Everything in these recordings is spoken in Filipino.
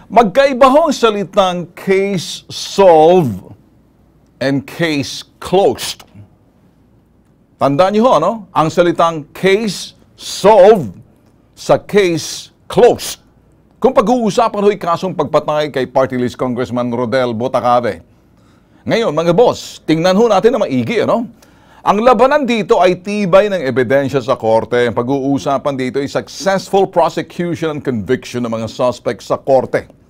Magkaiba ho ang salitang case solved and case closed. Tandaan niyo ho, no? Ang salitang case solved sa case closed. Kung pag-uusapan ho'y kasong pagpatay kay Party List Congressman Rodel Botacabe. Ngayon, mga boss, tingnan ho natin na maigi, ano? Ang labanan dito ay tibay ng ebidensya sa korte. Ang pag-uusapan dito ay successful prosecution and conviction ng mga suspects sa korte.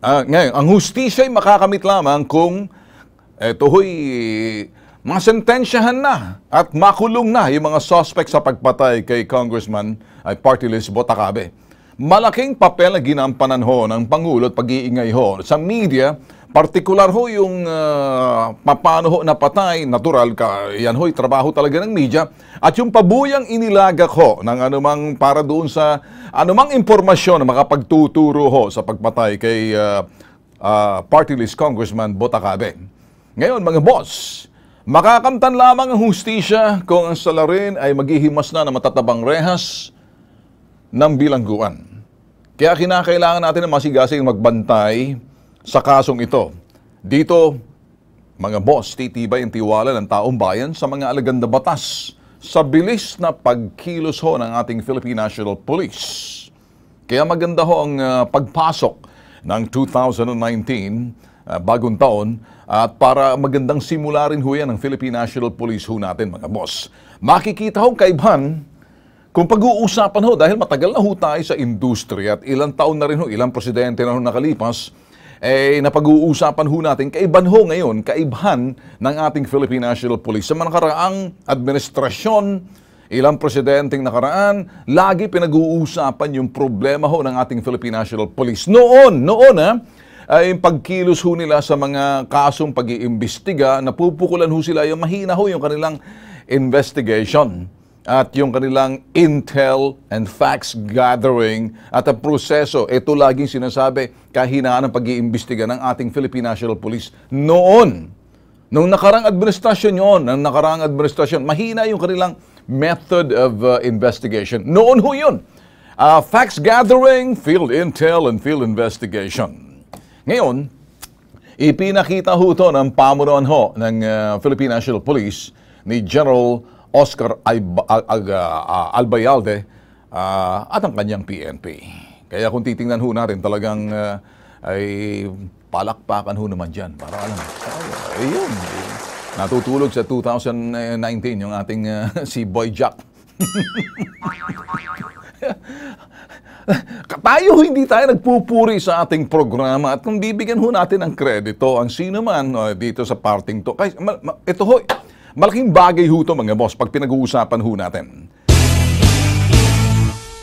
Ngayon, ang hustisya ay makakamit lamang kung ito ho'y masentensyahan na at makulong na yung mga suspects sa pagpatay kay Congressman ay Party List Botacabe. Malaking papel na ginampanan ho ng Pangulo at pag-iingay ho sa media. Partikular ho yung paano ho napatay, natural ka, yan ho'y trabaho talaga ng media. At yung pabuyang inilagak ho ng anumang para doon sa anumang impormasyon na makapagtuturo ho sa pagpatay kay Party List Congressman Botacabe. Ngayon mga boss, makakamtan lamang ang hustisya kung ang salarin ay maghihimas na matatabang rehas ng bilangguan. Kaya kinakailangan natin ng masigasig magbantay sa kasong ito. Dito, mga boss, titibay ang tiwala ng taong bayan sa mga alagad na batas sa bilis na pagkilos ho ng ating Philippine National Police. Kaya maganda ho ang pagpasok ng 2019, bagong taon, at para magandang simula rin ho yan ng Philippine National Police ho natin, mga boss. Makikita ho kaibahan kung pag-uusapan ho, dahil matagal na ho tayo sa industriya at ilang taon na rin ho, ilang presidente na ho nakalipas, napag-uusapan ho natin, kaibahan ho ngayon, kaibahan ng ating Philippine National Police. Sa mga nakaraang administrasyon, ilang presidenteng nakaraan, lagi pinag-uusapan yung problema ho ng ating Philippine National Police. Noon ay pagkilos ho nila sa mga kasong pag-iimbestiga, napupukulan ho sila, yung mahina ho yung kanilang investigation at yung kanilang intel and facts gathering at ang proseso. Ito laging sinasabi, kahinaan ng pag-iimbestiga ng ating Philippine National Police. Nung nakarang administrasyon mahina yung kanilang method of investigation. Noon ho yun. Facts gathering, field intel, and field investigation. Ngayon, ipinakita ho ito ng pamunuan ho ng Philippine National Police ni General Oscar Albayalde at ang kanyang PNP. Kaya kung titingnan ho natin, talagang ay palakpakan ho naman dyan. Para alam, ayun, natutulog sa 2019 yung ating si Boy Jack. Hindi tayo nagpupuri sa ating programa at kung bibigyan ho natin ng kredito ang sino man dito sa parting to. Ito ho, malaking bagay ho ito mga boss pag pinag-uusapan ho natin.